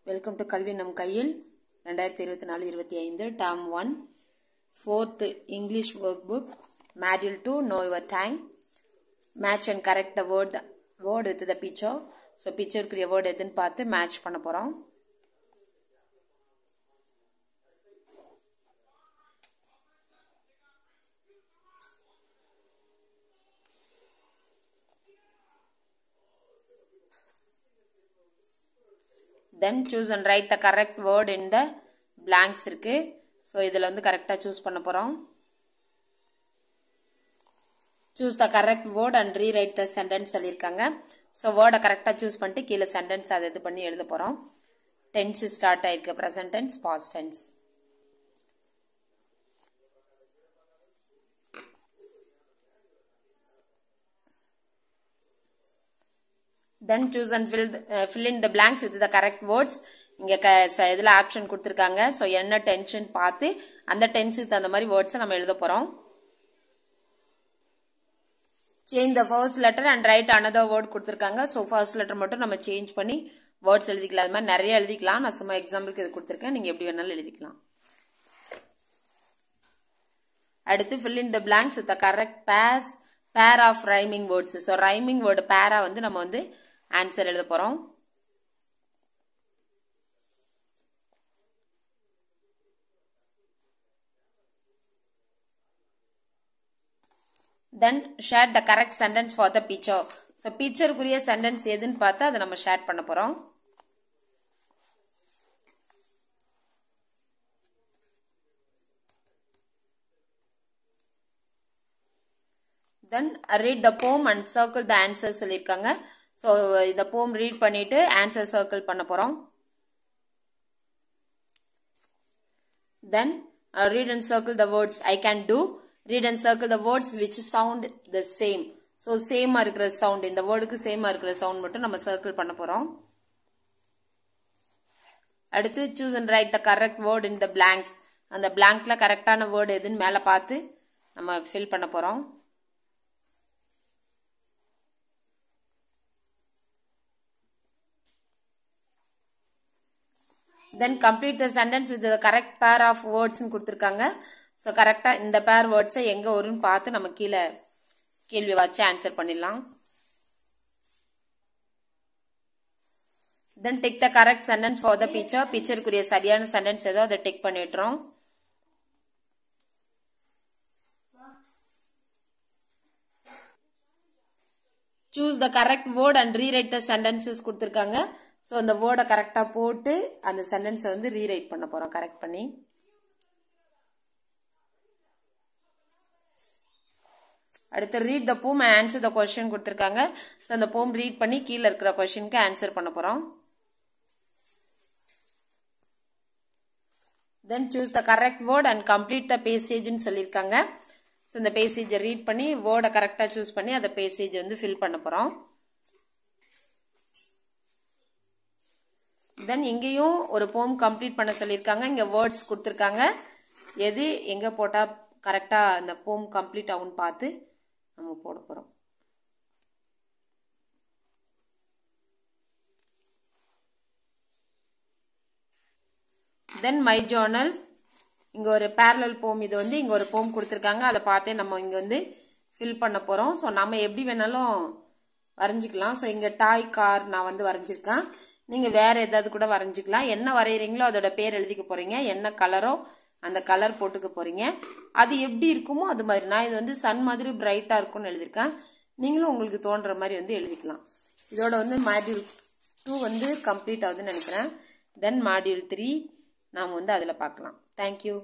Welcome to கல்வி நம் கையில் 2024-25 term 1 4th English work book module 2 know your time match and correct the word with the picture. So picture குரிய word எதுன்னு பார்த்து match பண்ண போறோம். Then choose and write the correct word in the blanks இருக்கு. So இதில் வந்து கரெக்டா choose பண்ண போறோம். Choose the correct word and rewrite the sentence சொல்லிருக்காங்க. So word கரெக்டா choose பண்ணிட்டு கீழே sentence அதை இது பண்ணி எழுத போறோம். Tense start ஆயிருக்கு, present tense, past tense. Then choose and fill in the blanks with the correct words. இங்க இதுல ஆப்ஷன் கொடுத்திருக்காங்க. So என்ன டென்ஷன் பார்த்து அந்த டென்ஸுக்கு தகுந்த மாதிரி வேர்ட்ஸ் நம்ம எழுத போறோம். Change the first letter and write another word கொடுத்திருக்காங்க. So first letter மட்டும் நம்ம சேஞ்ச் பண்ணி வேர்ட்ஸ் எழுதிக்கலாம். அது மாதிரி நிறைய எழுதிக்கலாம். நான் சும்மா எக்ஸாம்பிளுக்கு இது கொடுத்திருக்கேன். நீங்க எப்படி வேணாலும் எழுதிக்கலாம். அடுத்து fill in the blanks with the correct pair of rhyming words. So rhyming word pair வந்து நம்ம வந்து ஆன்சர் எழுத போறோம். Then share the correct sentence for the picture. So picture குரிய sentence எதுன்னு பார்த்தா அதை நம்ம ஷேர் பண்ண போறோம். Then read the poem and circle the answers சொல்லிருக்காங்க. So இந்த poem read பண்ணிட்டு answer circle பண்ண போறோம். Then read and circle the words I can do. Read and circle the words which sound the same. So same இருக்கிற sound, இந்த wordக்கு same இருக்கிற sound மட்டும் நம்ம circle பண்ண போறோம். அடுத்து choose and write the correct word in the blanks. அந்த blankல கரெக்டான word எதுன்னு மேல பார்த்து நம்ம fill பண்ண போறோம். Then complete the sentence with the correct pair of words ன்னு கொடுத்திருக்காங்க. So கரெக்டா இந்த pair words எங்க வரும்னு பார்த்து நம்ம கீழே கேள்வி வச்சு ஆன்சர் பண்ணிடலாம். Then take the correct sentence for the picture. பிக்சருக்குரிய சரியான சென்டென்ஸ் ஏதோ அதை டிக் பண்ணிடுறோம். Choose the correct word and rewrite the sentences கொடுத்திருக்காங்க. So இந்த வேர்டை கரெக்டா போட்டு அந்த சென்டென்ஸை வந்து ரீரைட் பண்ண போறோம், கரெக்ட் பண்ணி. அடுத்து read the poem and answer the question கொடுத்திருக்காங்க. So அந்த poem read பண்ணி கீழ இருக்கிற क्वेश्चनக்கு ஆன்சர் பண்ண போறோம். Then choose the correct word and complete the passage ன்னு சொல்லிருக்காங்க. So இந்த பேசேஜை ரீட் பண்ணி வேர்டை கரெக்டா சூஸ் பண்ணி அந்த பேசேஜ் வந்து ஃபில் பண்ண போறோம். Then இங்கேயும் ஒரு poem complete பண்ண சொல்லிருக்காங்க. இங்க வேர்ட்ஸ் கொடுத்திருக்காங்க. எது எங்க போட்டா கரெக்டா அந்த poem complete ஆகும்னு பார்த்து நம்ம போட போறோம். Then my journal, இங்க ஒரு parallel poem, இது வந்து இங்க ஒரு poem கொடுத்திருக்காங்க. அதை பார்த்தே நம்ம இங்க வந்து fill பண்ண போறோம். So நம்ம எப்படி வேணாலும் வரைஞ்சிக்கலாம். So இங்க டாய் கார் நான் வந்து வரைஞ்சிருக்கேன். நீங்க வேற ஏதாவது கூட வரைஞ்சிக்கலாம். என்ன வரையறீங்களோ அதோட பேர் எழுதிக்க போறீங்க. என்ன கலரோ அந்த கலர் போட்டுக்க போறீங்க. அது எப்படி இருக்குமோ அது மாதிரி. நான் இது வந்து சன் மாதிரி பிரைட்டா இருக்கும்னு எழுதிருக்கேன். நீங்களும் உங்களுக்கு தோன்ற மாதிரி வந்து எழுதிக்கலாம். இதோட வந்து மாடியூல் 2 வந்து கம்ப்ளீட் ஆகுதுன்னு நினைக்கிறேன். தென் மாடியூல் 3 நாம வந்து அதுல பார்க்கலாம். தேங்க்யூ.